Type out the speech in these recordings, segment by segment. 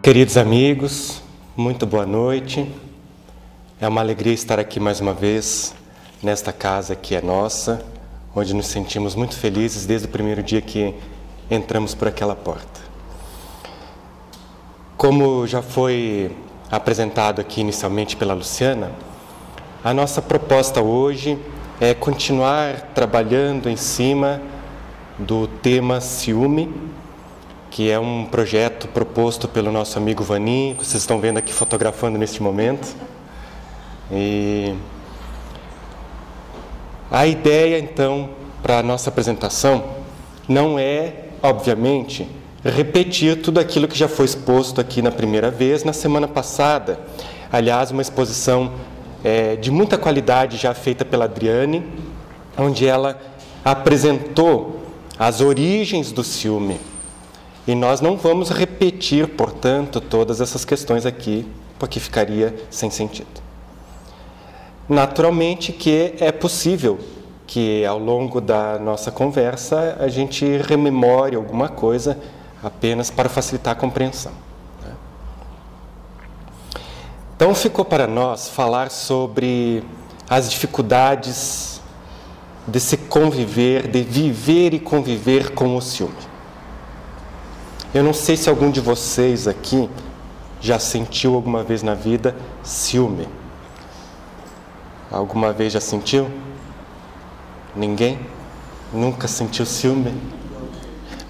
Queridos amigos, muito boa noite. É uma alegria estar aqui mais uma vez, nesta casa que é nossa, onde nos sentimos muito felizes desde o primeiro dia que entramos por aquela porta. Como já foi apresentado aqui inicialmente pela Luciana, a nossa proposta hoje é continuar trabalhando em cima do tema ciúme, que é um projeto proposto pelo nosso amigo Vanim, que vocês estão vendo aqui fotografando neste momento. E a ideia, então, para a nossa apresentação não é, obviamente, repetir tudo aquilo que já foi exposto aqui na primeira vez, na semana passada. Aliás, uma exposição de muita qualidade já feita pela Adriane, onde ela apresentou as origens do ciúme. E nós não vamos repetir, portanto, todas essas questões aqui, porque ficaria sem sentido. Naturalmente que é possível que, ao longo da nossa conversa, a gente rememore alguma coisa apenas para facilitar a compreensão. Então, ficou para nós falar sobre as dificuldades de se conviver, de viver e conviver com o ciúme. Eu não sei se algum de vocês aqui já sentiu alguma vez na vida ciúme. Alguma vez já sentiu? Ninguém? Nunca sentiu ciúme?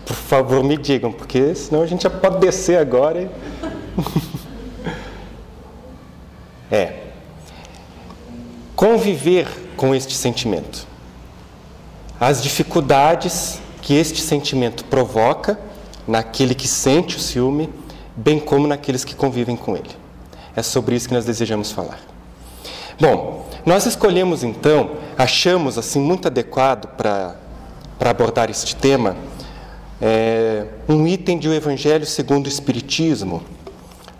Por favor, me digam, porque senão a gente já pode descer agora. Conviver com este sentimento. As dificuldades que este sentimento provoca naquele que sente o ciúme, bem como naqueles que convivem com ele. É sobre isso que nós desejamos falar. Bom, nós escolhemos então, achamos assim muito adequado para abordar este tema, um item do Evangelho segundo o Espiritismo,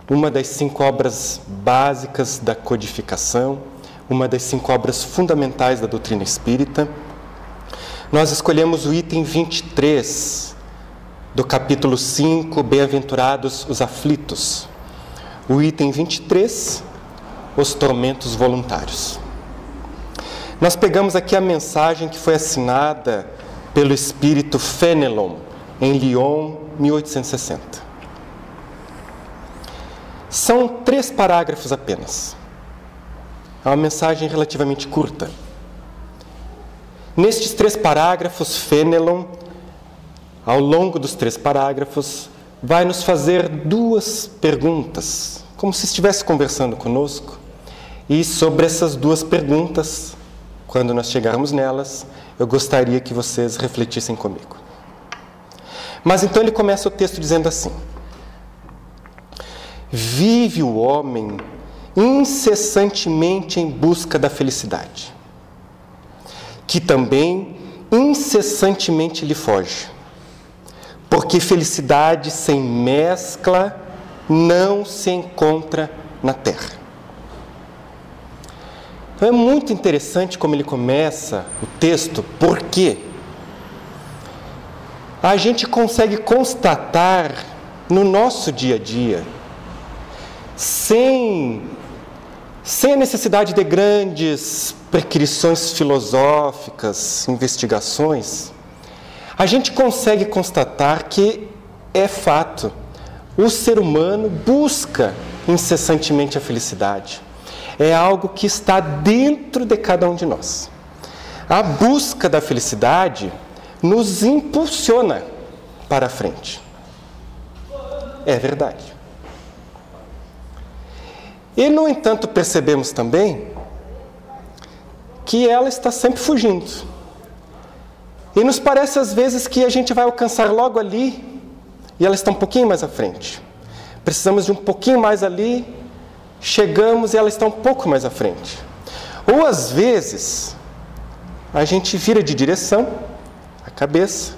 uma das 5 obras básicas da codificação, uma das 5 obras fundamentais da doutrina espírita. Nós escolhemos o item 23, do capítulo 5, Bem-aventurados os aflitos. O item 23, os tormentos voluntários. Nós pegamos aqui a mensagem que foi assinada pelo espírito Fenelon, em Lyon, 1860. São 3 parágrafos apenas. É uma mensagem relativamente curta. Nestes 3 parágrafos, Fenelon, ao longo dos 3 parágrafos, vai nos fazer 2 perguntas, como se estivesse conversando conosco. E sobre essas 2 perguntas, quando nós chegarmos nelas, eu gostaria que vocês refletissem comigo. Mas então ele começa o texto dizendo assim: vive o homem incessantemente em busca da felicidade, que também incessantemente lhe foge. Porque felicidade sem mescla não se encontra na terra. Então é muito interessante como ele começa o texto, porque a gente consegue constatar no nosso dia a dia, sem a necessidade de grandes prescrições filosóficas, investigações, a gente consegue constatar que é fato. O ser humano busca incessantemente a felicidade. É algo que está dentro de cada um de nós. A busca da felicidade nos impulsiona para a frente. É verdade. E, no entanto, percebemos também que ela está sempre fugindo. E nos parece às vezes que a gente vai alcançar logo ali e ela está um pouquinho mais à frente. Precisamos de um pouquinho mais ali, chegamos e ela está um pouco mais à frente. Ou às vezes a gente vira de direção, a cabeça,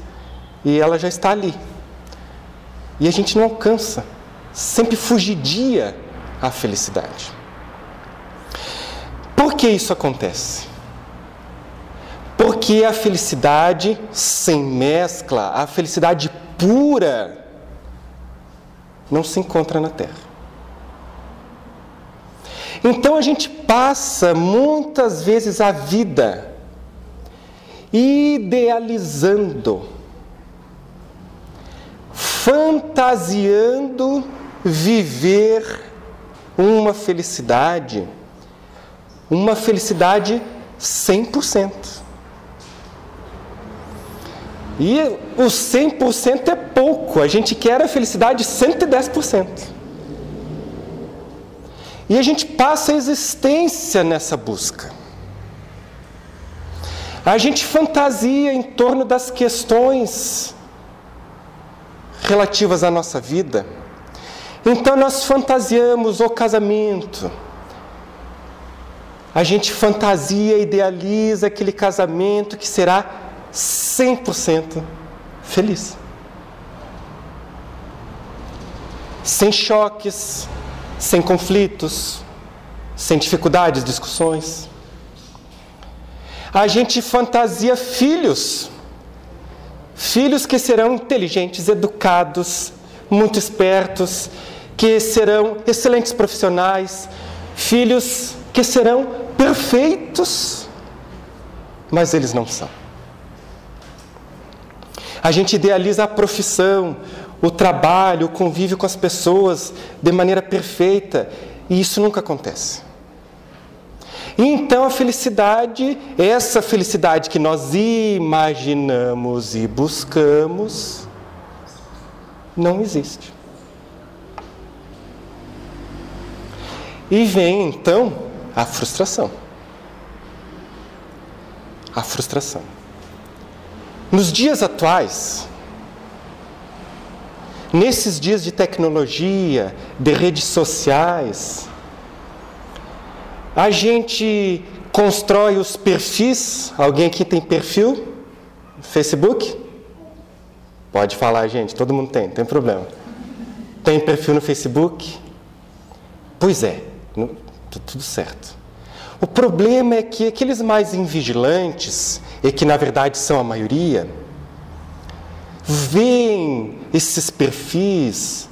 e ela já está ali. E a gente não alcança, sempre fugidia a felicidade. Por que isso acontece? Porque a felicidade sem mescla, a felicidade pura, não se encontra na Terra. Então a gente passa muitas vezes a vida idealizando, fantasiando viver uma felicidade 100%. E o 100% é pouco, a gente quer a felicidade 110%. E a gente passa a existência nessa busca. A gente fantasia em torno das questões relativas à nossa vida. Então nós fantasiamos o casamento. A gente fantasia, idealiza aquele casamento que será 100% feliz. Sem choques, sem conflitos, sem dificuldades, discussões. A gente fantasia filhos que serão inteligentes, educados, muito espertos, que serão excelentes profissionais, filhos que serão perfeitos, mas eles não são. A gente idealiza a profissão, o trabalho, o convívio com as pessoas de maneira perfeita, e isso nunca acontece. E então a felicidade, essa felicidade que nós imaginamos e buscamos, não existe. E vem então a frustração. A frustração. Nos dias atuais, nesses dias de tecnologia, de redes sociais, a gente constrói os perfis. Alguém aqui tem perfil no Facebook? Pode falar, gente, todo mundo tem, não tem problema. Tem perfil no Facebook? Pois é, tudo certo. O problema é que aqueles mais invigilantes, e que na verdade são a maioria, veem esses perfis,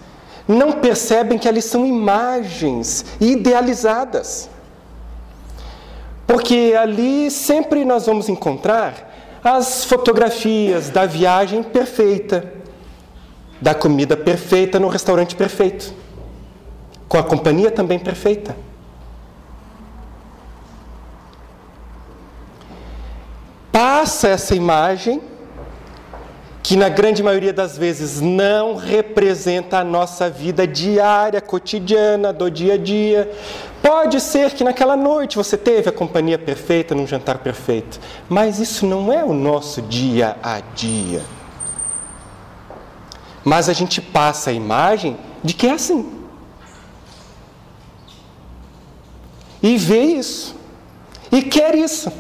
não percebem que ali são imagens idealizadas. Porque ali sempre nós vamos encontrar as fotografias da viagem perfeita, da comida perfeita no restaurante perfeito, com a companhia também perfeita. Passa essa imagem, que na grande maioria das vezes não representa a nossa vida diária, cotidiana, do dia a dia. Pode ser que naquela noite você teve a companhia perfeita, num jantar perfeito, mas isso não é o nosso dia a dia. Mas a gente passa a imagem de que é assim. E vê isso. E quer isso.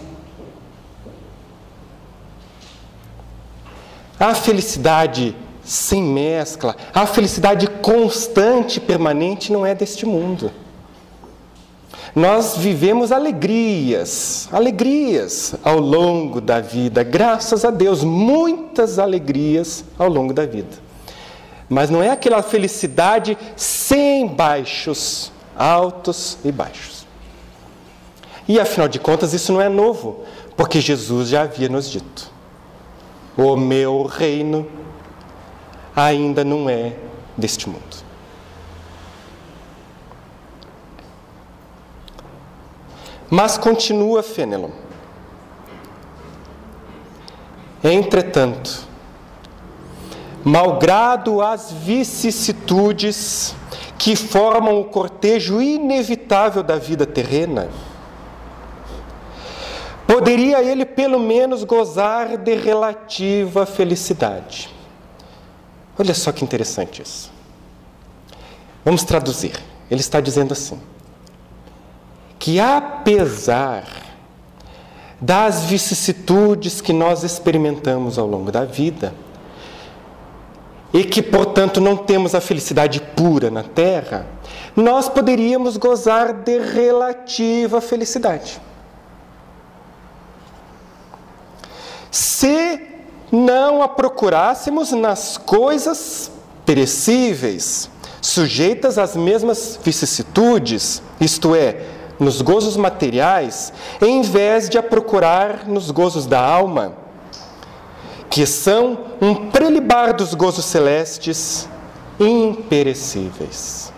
A felicidade sem mescla, a felicidade constante e permanente não é deste mundo. Nós vivemos alegrias ao longo da vida, graças a Deus, muitas alegrias ao longo da vida. Mas não é aquela felicidade sem baixos, altos e baixos. E afinal de contas isso não é novo, porque Jesus já havia nos dito: o meu reino ainda não é deste mundo. Mas continua Fenelon. Entretanto, malgrado as vicissitudes que formam o cortejo inevitável da vida terrena, poderia ele pelo menos gozar de relativa felicidade. Olha só que interessante isso. Vamos traduzir. Ele está dizendo assim: que apesar das vicissitudes que nós experimentamos ao longo da vida, e que, portanto, não temos a felicidade pura na Terra, nós poderíamos gozar de relativa felicidade. Se não a procurássemos nas coisas perecíveis, sujeitas às mesmas vicissitudes, isto é, nos gozos materiais, em vez de a procurar nos gozos da alma, que são um prelibar dos gozos celestes imperecíveis.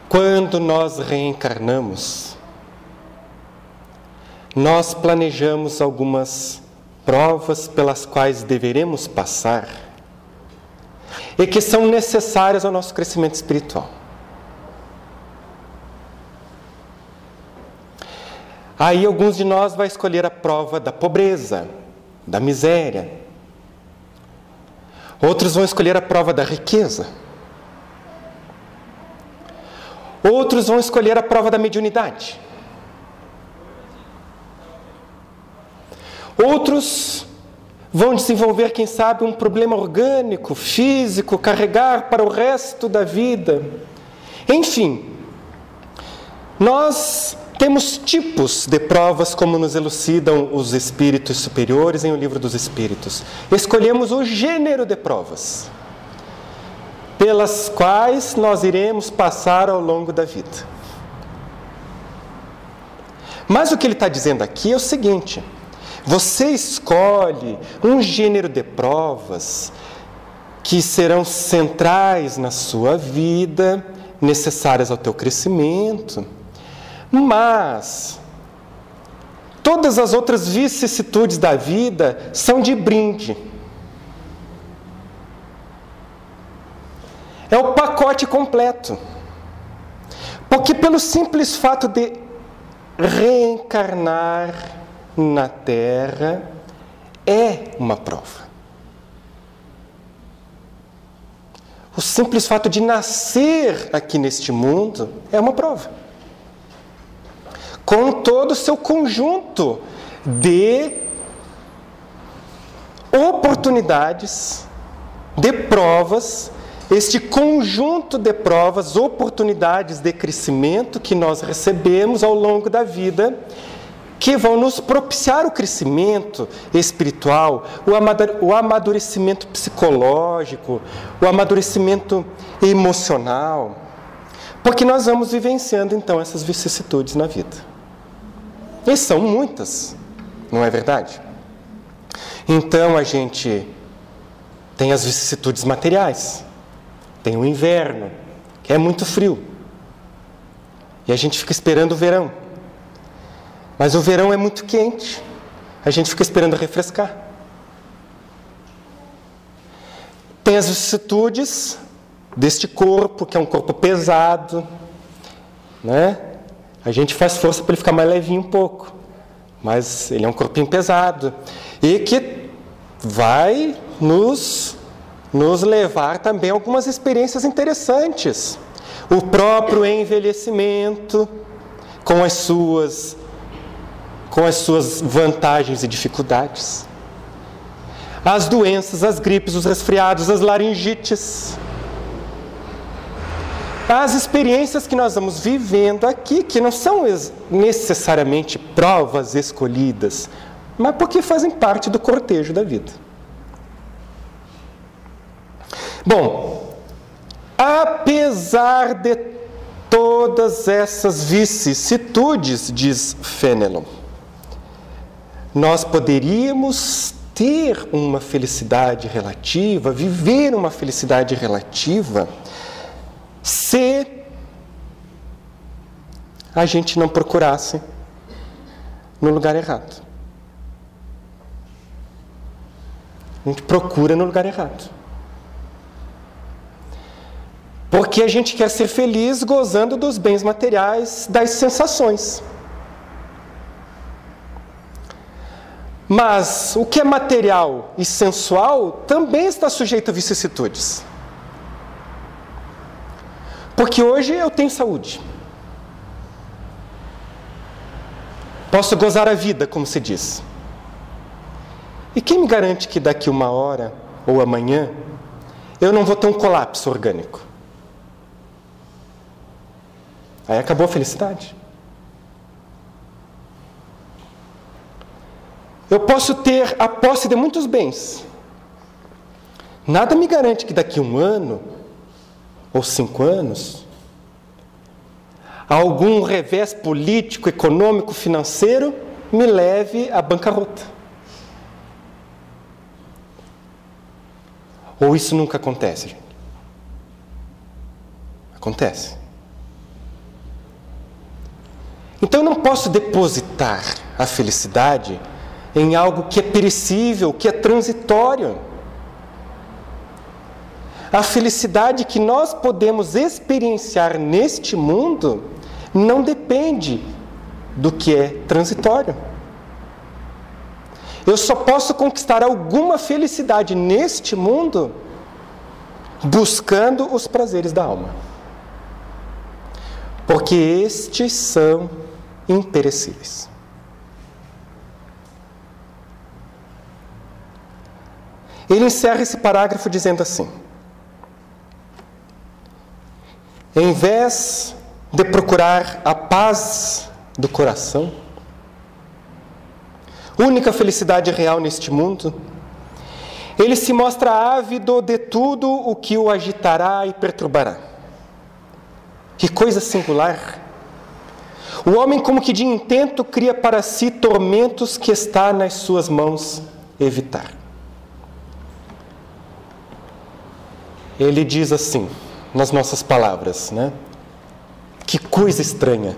Quando nós reencarnamos, nós planejamos algumas provas pelas quais deveremos passar e que são necessárias ao nosso crescimento espiritual. Aí alguns de nós vão escolher a prova da pobreza, da miséria. Outros vão escolher a prova da riqueza. Outros vão escolher a prova da mediunidade. Outros vão desenvolver, quem sabe, um problema orgânico, físico, carregar para o resto da vida. Enfim, nós temos tipos de provas, como nos elucidam os espíritos superiores em O Livro dos Espíritos. Escolhemos o gênero de provas pelas quais nós iremos passar ao longo da vida. Mas o que ele está dizendo aqui é o seguinte: você escolhe um gênero de provas que serão centrais na sua vida, necessárias ao teu crescimento, mas todas as outras vicissitudes da vida são de brinde. É o pacote completo. Porque pelo simples fato de reencarnar na Terra é uma prova. O simples fato de nascer aqui neste mundo é uma prova. Com todo o seu conjunto de oportunidades, de provas, este conjunto de provas, oportunidades de crescimento que nós recebemos ao longo da vida, que vão nos propiciar o crescimento espiritual, o amadurecimento psicológico, o amadurecimento emocional, porque nós vamos vivenciando então essas vicissitudes na vida. E são muitas, não é verdade? Então a gente tem as vicissitudes materiais, tem o inverno, que é muito frio, e a gente fica esperando o verão. Mas o verão é muito quente, a gente fica esperando refrescar. Tem as vicissitudes deste corpo, que é um corpo pesado, né? A gente faz força para ele ficar mais levinho um pouco, mas ele é um corpinho pesado, e que vai nos levar também a algumas experiências interessantes. O próprio envelhecimento, com as suas vantagens e dificuldades. As doenças, as gripes, os resfriados, as laringites. As experiências que nós vamos vivendo aqui, que não são necessariamente provas escolhidas, mas porque fazem parte do cortejo da vida. Bom, apesar de todas essas vicissitudes, diz Fénelon, nós poderíamos ter uma felicidade relativa, viver uma felicidade relativa, se a gente não procurasse no lugar errado. A gente procura no lugar errado. Porque a gente quer ser feliz gozando dos bens materiais, das sensações. Mas o que é material e sensual também está sujeito a vicissitudes. Porque hoje eu tenho saúde. Posso gozar a vida, como se diz. E quem me garante que daqui uma hora ou amanhã eu não vou ter um colapso orgânico? Aí acabou a felicidade. Eu posso ter a posse de muitos bens, nada me garante que daqui a 1 ano ou 5 anos, algum revés político, econômico, financeiro me leve à bancarrota. Ou isso nunca acontece, gente? Acontece. Então eu não posso depositar a felicidade em algo que é perecível, que é transitório. A felicidade que nós podemos experienciar neste mundo não depende do que é transitório. Eu só posso conquistar alguma felicidade neste mundo buscando os prazeres da alma. Porque estes são imperecíveis. Ele encerra esse parágrafo dizendo assim: em vez de procurar a paz do coração, única felicidade real neste mundo, ele se mostra ávido de tudo o que o agitará e perturbará. Que coisa singular! O homem, como que de intento, cria para si tormentos que está nas suas mãos evitar. Ele diz assim, nas nossas palavras, né? Que coisa estranha.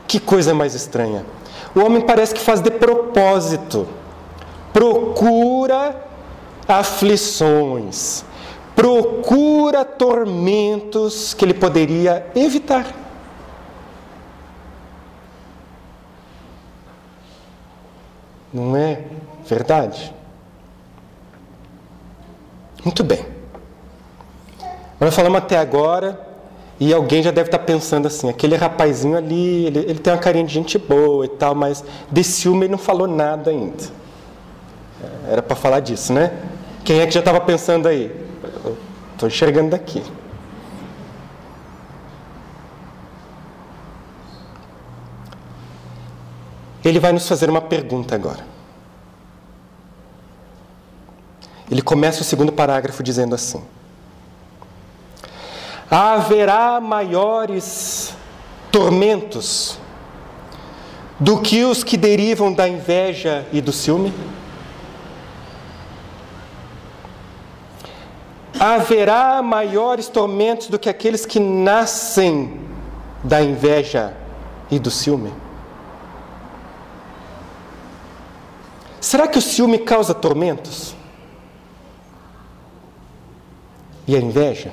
Que coisa mais estranha. O homem parece que faz de propósito. Procura aflições. Procura tormentos que ele poderia evitar. Não é verdade? Muito bem. Nós falamos até agora e alguém já deve estar pensando assim, aquele rapazinho ali, ele tem uma carinha de gente boa e tal, mas de ciúme ele não falou nada ainda. Era para falar disso, né? Quem é que já estava pensando aí? Estou enxergando daqui. Ele vai nos fazer uma pergunta agora. Ele começa o segundo parágrafo dizendo assim: haverá maiores tormentos do que os que derivam da inveja e do ciúme? Haverá maiores tormentos do que aqueles que nascem da inveja e do ciúme? Será que o ciúme causa tormentos? E a inveja?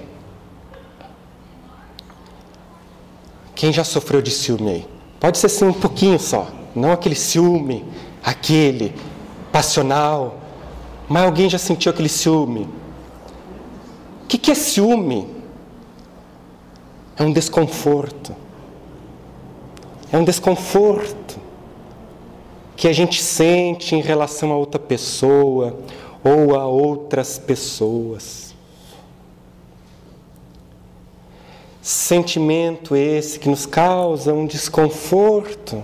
Quem já sofreu de ciúme aí? Pode ser assim um pouquinho só, não aquele ciúme, aquele passional, mas alguém já sentiu aquele ciúme? O que é ciúme? É um desconforto. É um desconforto que a gente sente em relação a outra pessoa ou a outras pessoas. Sentimento esse que nos causa um desconforto,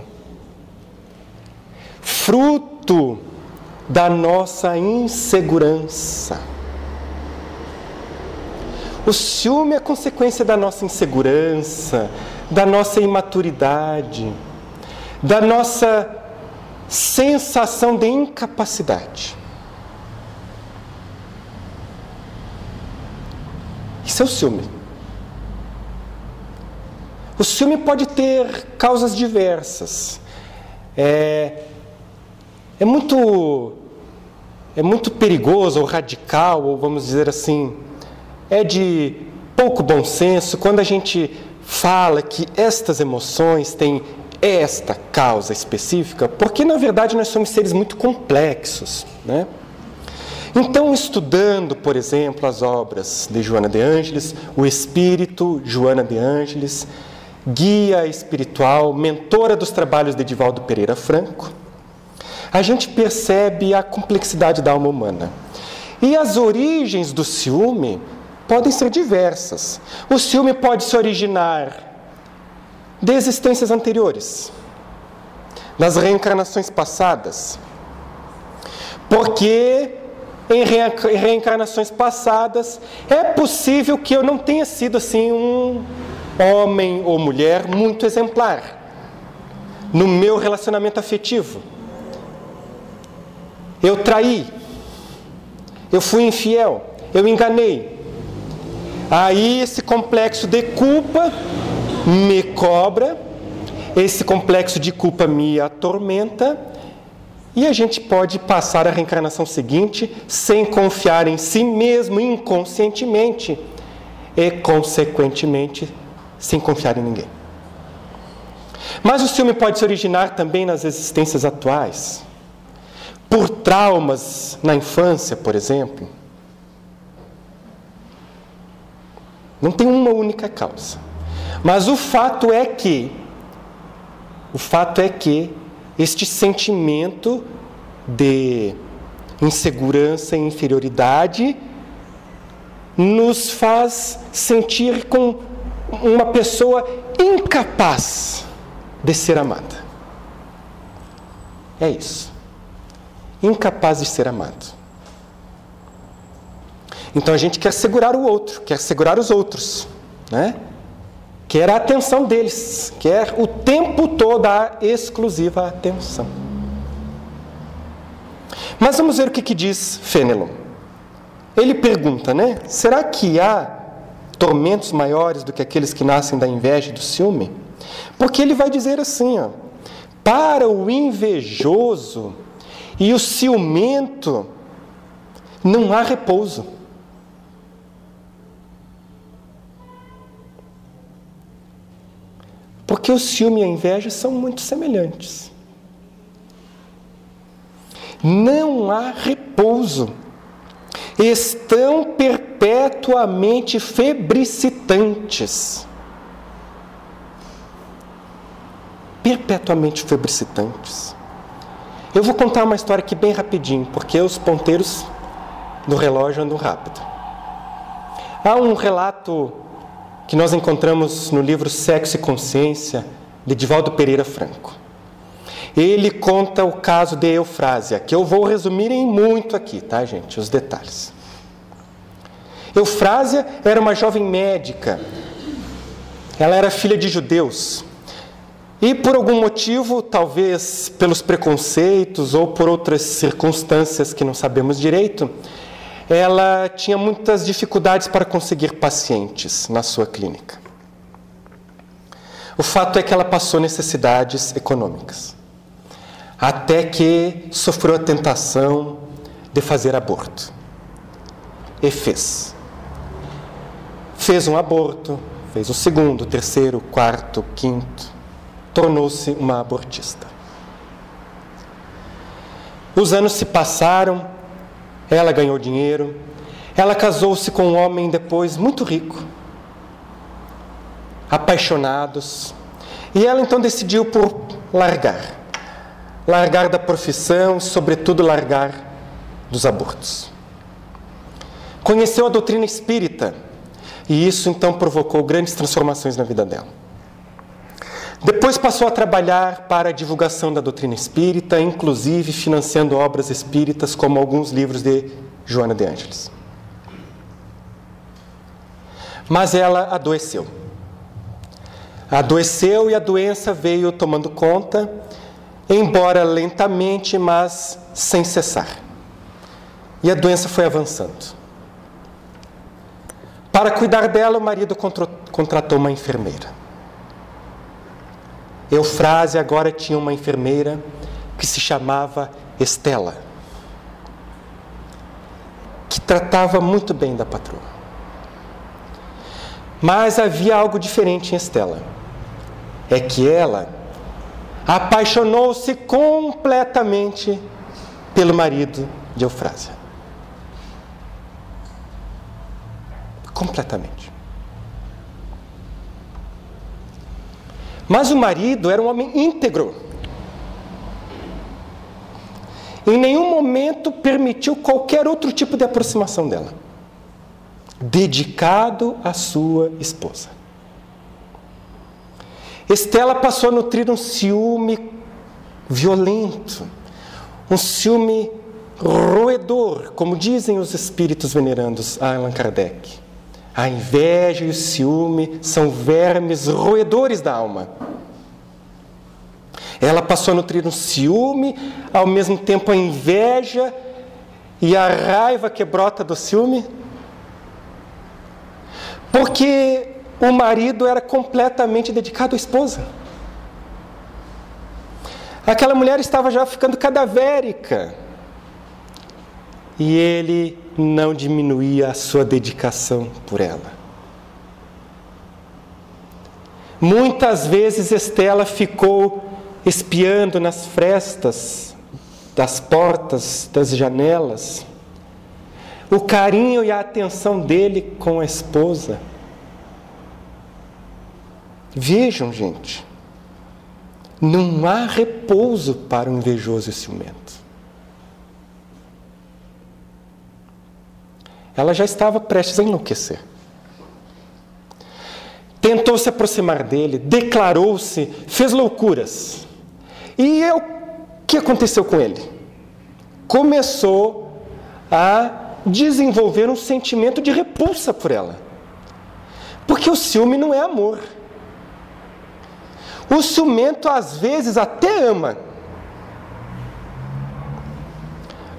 fruto da nossa insegurança. O ciúme é consequência da nossa insegurança, da nossa imaturidade, da nossa sensação de incapacidade. Isso é o ciúme. O ciúme pode ter causas diversas. É muito perigoso ou radical, ou vamos dizer assim, é de pouco bom senso quando a gente fala que estas emoções têm esta causa específica, porque na verdade nós somos seres muito complexos, né? Então, estudando, por exemplo, as obras de Joana de Ângeles, o espírito Joana de Ângeles, guia espiritual, mentora dos trabalhos de Divaldo Pereira Franco, a gente percebe a complexidade da alma humana. E as origens do ciúme podem ser diversas. O ciúme pode se originar de existências anteriores, das reencarnações passadas, porque em reencarnações passadas, é possível que eu não tenha sido assim um homem ou mulher muito exemplar no meu relacionamento afetivo. Eu traí, eu fui infiel, eu enganei. Aí esse complexo de culpa me cobra, esse complexo de culpa me atormenta, e a gente pode passar a reencarnação seguinte sem confiar em si mesmo inconscientemente e, consequentemente, sem confiar em ninguém. Mas o ciúme pode se originar também nas existências atuais, por traumas na infância, por exemplo. Não tem uma única causa. Mas o fato é que este sentimento de insegurança e inferioridade nos faz sentir com uma pessoa incapaz de ser amada. É isso. Incapaz de ser amado. Então a gente quer segurar o outro, quer segurar os outros, né? Quer a atenção deles, quer o tempo todo a exclusiva atenção. Mas vamos ver o que diz Fenelon. Ele pergunta, né? Será que há tormentos maiores do que aqueles que nascem da inveja e do ciúme? Porque ele vai dizer assim, ó, para o invejoso e o ciumento não há repouso. Porque o ciúme e a inveja são muito semelhantes. Não há repouso. Estão perpetuamente febricitantes. Perpetuamente febricitantes. Eu vou contar uma história aqui bem rapidinho, porque os ponteiros do relógio andam rápido. Há um relato que nós encontramos no livro Sexo e Consciência, de Divaldo Pereira Franco. Ele conta o caso de Eufrásia, que eu vou resumir em muito aqui, tá, gente? Os detalhes. Eufrásia era uma jovem médica. Ela era filha de judeus. E por algum motivo, talvez pelos preconceitos ou por outras circunstâncias que não sabemos direito, ela tinha muitas dificuldades para conseguir pacientes na sua clínica. O fato é que ela passou necessidades econômicas, até que sofreu a tentação de fazer aborto. E fez. Fez um aborto, fez o segundo, terceiro, quarto, quinto. Tornou-se uma abortista. Os anos se passaram, ela ganhou dinheiro, ela casou-se com um homem depois muito rico, apaixonados, e ela então decidiu por largar da profissão e sobretudo largar dos abortos. Conheceu a doutrina espírita, e isso então provocou grandes transformações na vida dela. Depois passou a trabalhar para a divulgação da doutrina espírita, inclusive financiando obras espíritas, como alguns livros de Joana de Ângeles. Mas ela adoeceu. Adoeceu e a doença veio tomando conta, embora lentamente, mas sem cessar. E a doença foi avançando. Para cuidar dela, o marido contratou uma enfermeira. Eufrásia agora tinha uma enfermeira que se chamava Estela, que tratava muito bem da patroa. Mas havia algo diferente em Estela. É que ela apaixonou-se completamente pelo marido de Eufrásia. Completamente. Mas o marido era um homem íntegro. Em nenhum momento permitiu qualquer outro tipo de aproximação dela. Dedicado à sua esposa. Estela passou a nutrir um ciúme violento, um ciúme roedor, como dizem os espíritos venerandos a Allan Kardec. A inveja e o ciúme são vermes roedores da alma. Ela passou a nutrir um ciúme, ao mesmo tempo a inveja e a raiva que brota do ciúme, porque o marido era completamente dedicado à esposa. Aquela mulher estava já ficando cadavérica e ele não diminuía a sua dedicação por ela. Muitas vezes Estela ficou espiando nas frestas das portas, das janelas, o carinho e a atenção dele com a esposa. Vejam, gente, não há repouso para o invejoso e ciumento. Ela já estava prestes a enlouquecer. Tentou se aproximar dele, declarou-se, fez loucuras. E o que aconteceu com ele? Começou a desenvolver um sentimento de repulsa por ela. Porque o ciúme não é amor. O ciumento às vezes até ama.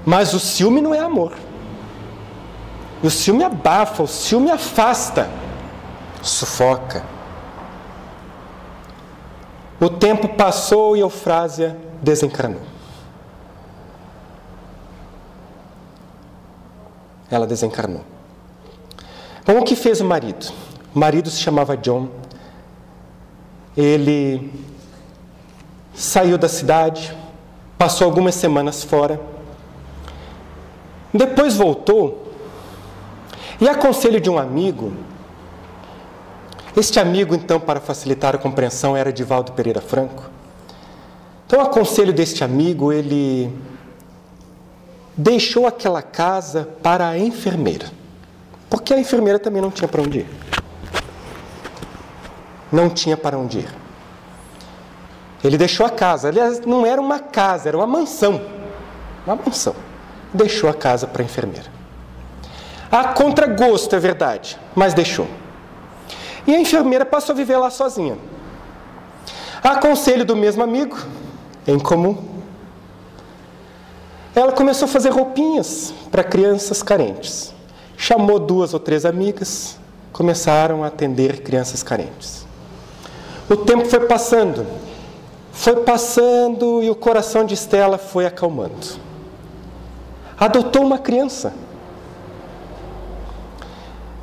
Mas o ciúme não é amor. O ciúme abafa, o ciúme afasta, sufoca. O tempo passou e Eufrásia desencarnou. Ela desencarnou. Bom, o que fez o marido? O marido se chamava John. Ele saiu da cidade, passou algumas semanas fora, depois voltou e, a conselho de um amigo, este amigo, então, para facilitar a compreensão, era Divaldo Pereira Franco. Então, a conselho deste amigo, ele deixou aquela casa para a enfermeira, porque a enfermeira também não tinha para onde ir. Não tinha para onde ir. Ele deixou a casa. Aliás, não era uma casa, era uma mansão. Uma mansão. Deixou a casa para a enfermeira. A contragosto, é verdade, mas deixou. E a enfermeira passou a viver lá sozinha. A conselho do mesmo amigo, em comum, ela começou a fazer roupinhas para crianças carentes. Chamou 2 ou 3 amigas, começaram a atender crianças carentes. O tempo foi passando e o coração de Estela foi acalmando. Adotou uma criança.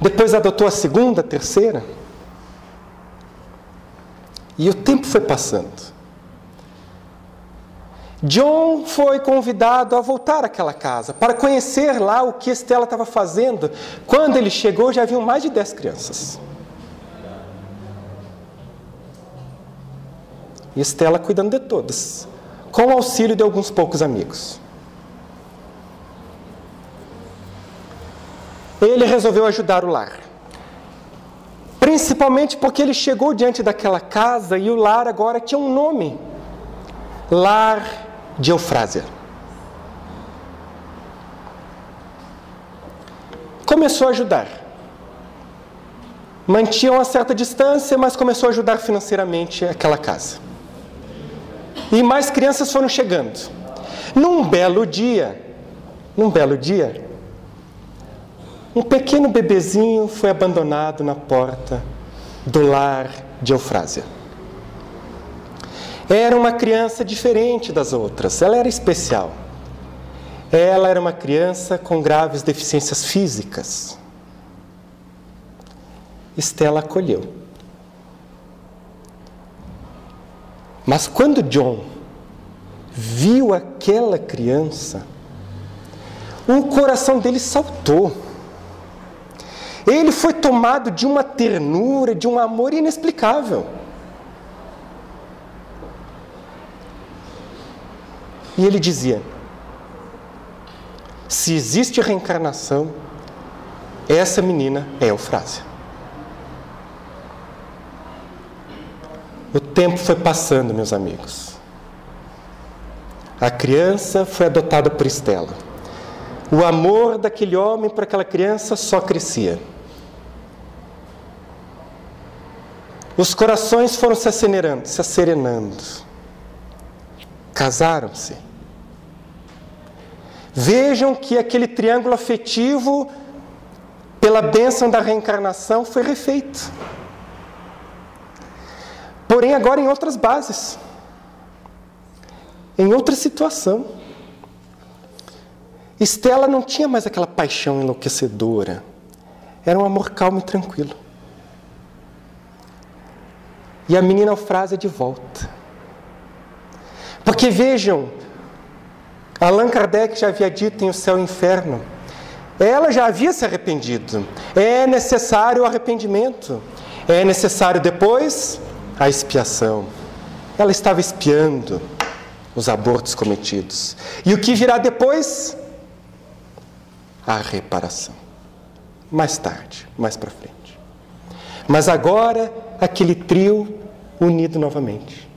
Depois adotou a 2ª, 3ª. E o tempo foi passando. John foi convidado a voltar àquela casa para conhecer lá o que Estela estava fazendo. Quando ele chegou, já haviam mais de 10 crianças. E Estela cuidando de todas, com o auxílio de alguns poucos amigos. Ele resolveu ajudar o lar. Principalmente porque ele chegou diante daquela casa e o lar agora tinha um nome. Lar de Eufrásia. Começou a ajudar. Mantinha uma certa distância, mas começou a ajudar financeiramente aquela casa. E mais crianças foram chegando. Num belo dia, um pequeno bebezinho foi abandonado na porta do lar de Eufrásia. Era uma criança diferente das outras, ela era especial. Ela era uma criança com graves deficiências físicas. Estela acolheu. Mas quando John viu aquela criança, o coração dele saltou. Ele foi tomado de uma ternura, de um amor inexplicável. E ele dizia: se existe reencarnação, essa menina é Eufrásia. O tempo foi passando, meus amigos. A criança foi adotada por Estela. o amor daquele homem por aquela criança só crescia. Os corações foram se acerenando. Casaram-se. Vejam que aquele triângulo afetivo, pela bênção da reencarnação, foi refeito. Porém, agora em outras bases. Em outra situação. Estela não tinha mais aquela paixão enlouquecedora. Era um amor calmo e tranquilo. E a menina Eufrásia de volta. Porque vejam, Allan Kardec já havia dito em O Céu e o Inferno, ela já havia se arrependido. É necessário o arrependimento. É necessário depois a expiação. Ela estava expiando os abortos cometidos. E o que virá depois? A reparação. Mais tarde, mais para frente. Mas agora, aquele trio unido novamente.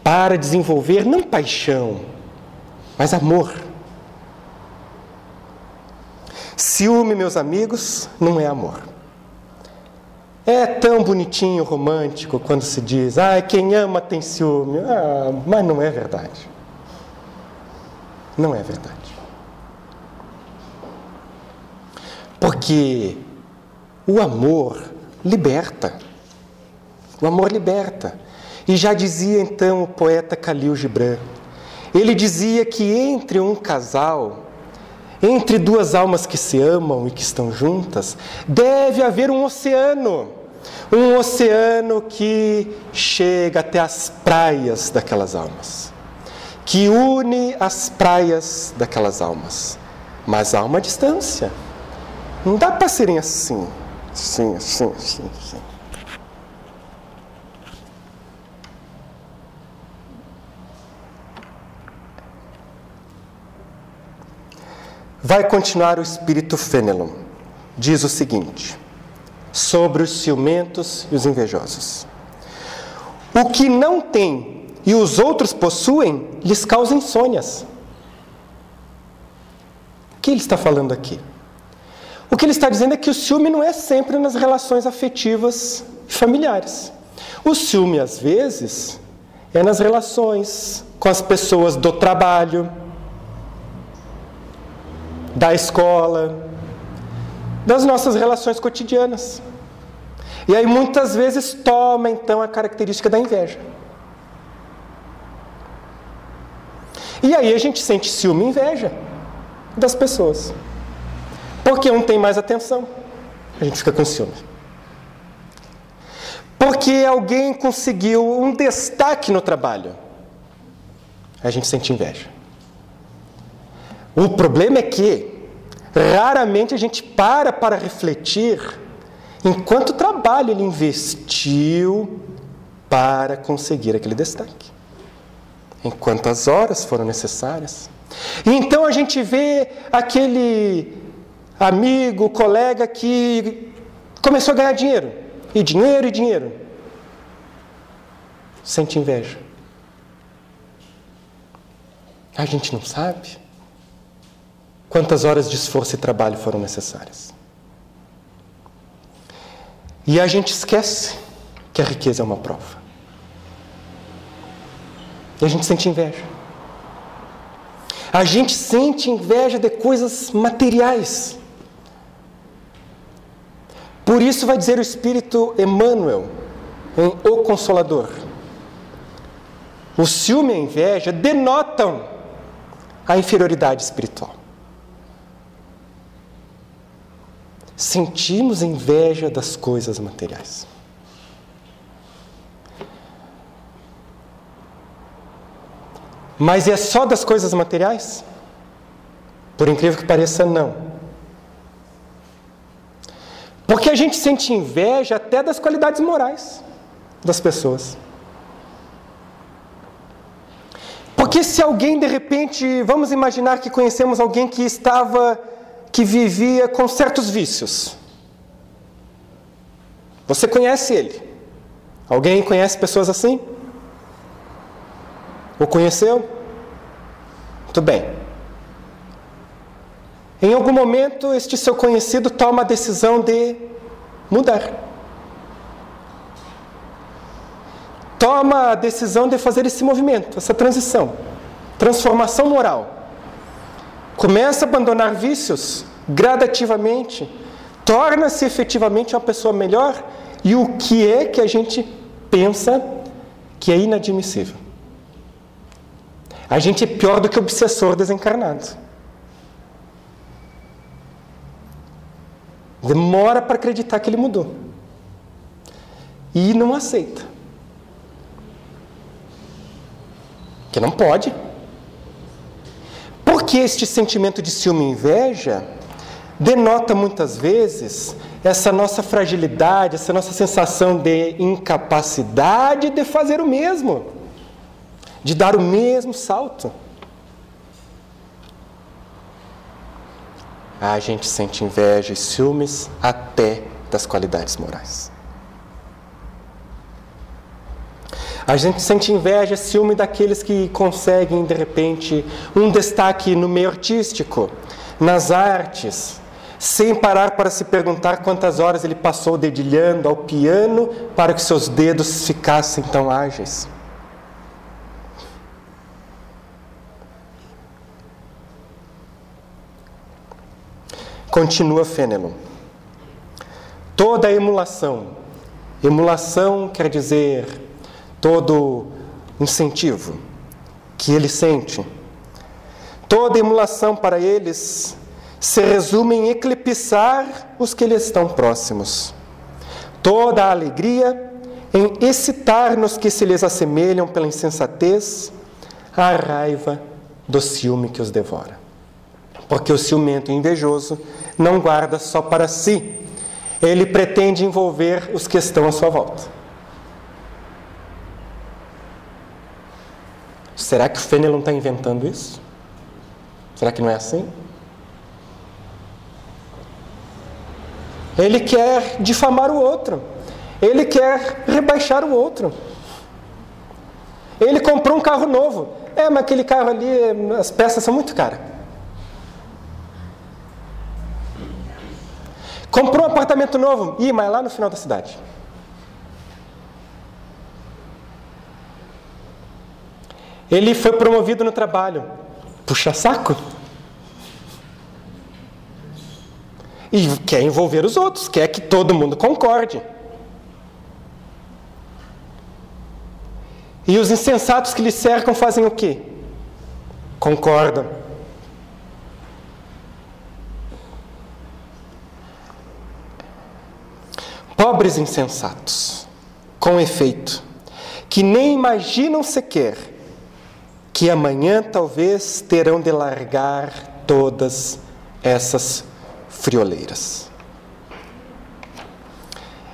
Para desenvolver, não paixão, mas amor. Ciúme, meus amigos, não é amor. É tão bonitinho, romântico, quando se diz, quem ama tem ciúme. Mas não é verdade. Não é verdade. Porque o amor liberta. O amor liberta. E já dizia então o poeta Khalil Gibran. Ele dizia que entre um casal, entre duas almas que se amam e que estão juntas, deve haver um oceano. Um oceano que chega até as praias daquelas almas. Que une as praias daquelas almas. Mas há uma distância. Não dá para serem assim. Sim. Vai continuar o espírito Fenelon. Diz o seguinte, sobre os ciumentos e os invejosos. O que não tem e os outros possuem, lhes causa insônias. O que ele está falando aqui? O que ele está dizendo é que o ciúme não é sempre nas relações afetivas e familiares. O ciúme, às vezes, é nas relações com as pessoas do trabalho, da escola, das nossas relações cotidianas. E aí, muitas vezes, toma, então, a característica da inveja. E aí a gente sente ciúme e inveja das pessoas. Porque um tem mais atenção, a gente fica com ciúme. Porque alguém conseguiu um destaque no trabalho, a gente sente inveja. O problema é que, raramente a gente para refletir em quanto trabalho ele investiu para conseguir aquele destaque. Em quantas horas foram necessárias. E então a gente vê aquele amigo, colega que começou a ganhar dinheiro. E dinheiro. Sente inveja. A gente não sabe quantas horas de esforço e trabalho foram necessárias. E a gente esquece que a riqueza é uma prova. E a gente sente inveja. A gente sente inveja de coisas materiais. Por isso vai dizer o Espírito Emmanuel, em O Consolador. O ciúme e a inveja denotam a inferioridade espiritual. Sentimos inveja das coisas materiais. Mas é só das coisas materiais? Por incrível que pareça, não. Porque a gente sente inveja até das qualidades morais das pessoas. Porque se alguém, de repente, vamos imaginar que conhecemos alguém que vivia com certos vícios. Você conhece ele? Alguém conhece pessoas assim? O conheceu? Muito bem. Em algum momento, este seu conhecido toma a decisão de mudar. Toma a decisão de fazer esse movimento, essa transição, transformação moral. Começa a abandonar vícios gradativamente, torna-se efetivamente uma pessoa melhor, e o que é que a gente pensa que é inadmissível? A gente é pior do que o obsessor desencarnado. Demora para acreditar que ele mudou. E não aceita. Que não pode. Porque este sentimento de ciúme e inveja denota muitas vezes essa nossa fragilidade, essa nossa sensação de incapacidade de fazer o mesmo, de dar o mesmo salto. A gente sente inveja e ciúmes até das qualidades morais. A gente sente inveja e ciúme daqueles que conseguem, de repente, um destaque no meio artístico, nas artes, sem parar para se perguntar quantas horas ele passou dedilhando ao piano para que seus dedos ficassem tão ágeis. Continua Fenelon. Toda emulação quer dizer todo incentivo que ele sente, toda emulação para eles se resume em eclipsar os que lhe estão próximos. Toda a alegria em excitar nos que se lhes assemelham pela insensatez, a raiva do ciúme que os devora. Porque o ciumento e invejoso não guarda só para si, ele pretende envolver os que estão à sua volta. Será que o Fenelon está inventando isso? Será que não é assim? Ele quer difamar o outro. Ele quer rebaixar o outro. Ele comprou um carro novo. Mas aquele carro ali, as peças são muito caras. Comprou um apartamento novo. Mas lá no final da cidade. Ele foi promovido no trabalho. Puxa saco. E quer envolver os outros, quer que todo mundo concorde. E os insensatos que lhe cercam fazem o quê? Concordam. Pobres insensatos, com efeito, que nem imaginam sequer que amanhã talvez terão de largar todas essas frioleiras.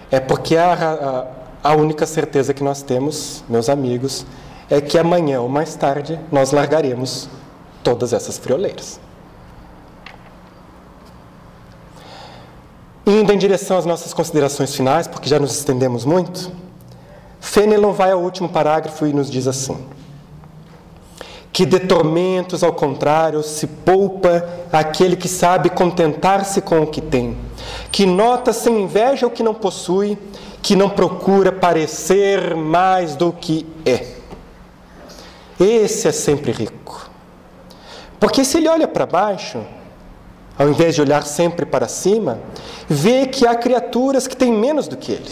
É porque a única certeza que nós temos, meus amigos, é que amanhã ou mais tarde nós largaremos todas essas frioleiras. Indo em direção às nossas considerações finais, porque já nos estendemos muito, Fenelon vai ao último parágrafo e nos diz assim: que de tormentos, ao contrário, se poupa aquele que sabe contentar-se com o que tem, que nota sem inveja o que não possui, que não procura parecer mais do que é. Esse é sempre rico. Porque se ele olha para baixo, ao invés de olhar sempre para cima, vê que há criaturas que têm menos do que ele.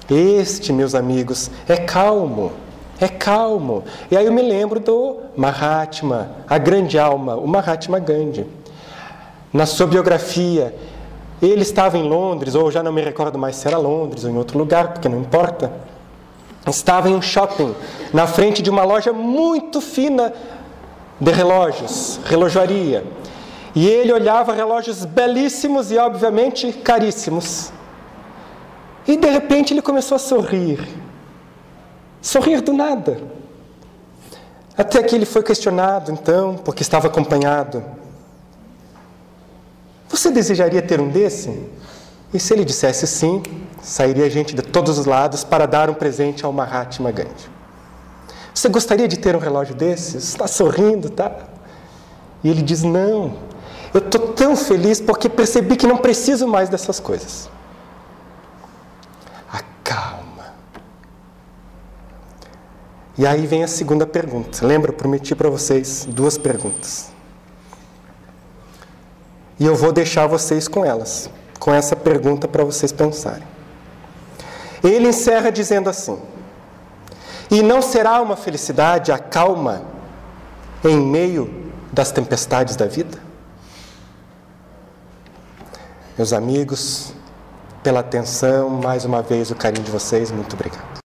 Este, meus amigos, é calmo. É calmo. E aí eu me lembro do Mahatma, a grande alma, o Mahatma Gandhi. Na sua biografia, ele estava em Londres, ou já não me recordo mais se era Londres ou em outro lugar, porque não importa. Estava em um shopping, na frente de uma loja muito fina de relógios, relojoaria. E ele olhava relógios belíssimos e, obviamente, caríssimos. E, de repente, ele começou a sorrir. Sorrir do nada. Até que ele foi questionado, então, porque estava acompanhado. Você desejaria ter um desse? E se ele dissesse sim, sairia gente de todos os lados para dar um presente ao Mahatma Gandhi. Você gostaria de ter um relógio desse? Você está sorrindo, tá? E ele diz, não. Eu estou tão feliz porque percebi que não preciso mais dessas coisas. A calma. E aí vem a segunda pergunta. Lembra, eu prometi para vocês 2 perguntas. E eu vou deixar vocês com elas, com essa pergunta para vocês pensarem. Ele encerra dizendo assim: e não será uma felicidade a calma em meio das tempestades da vida? Meus amigos, pela atenção, mais uma vez o carinho de vocês, muito obrigado.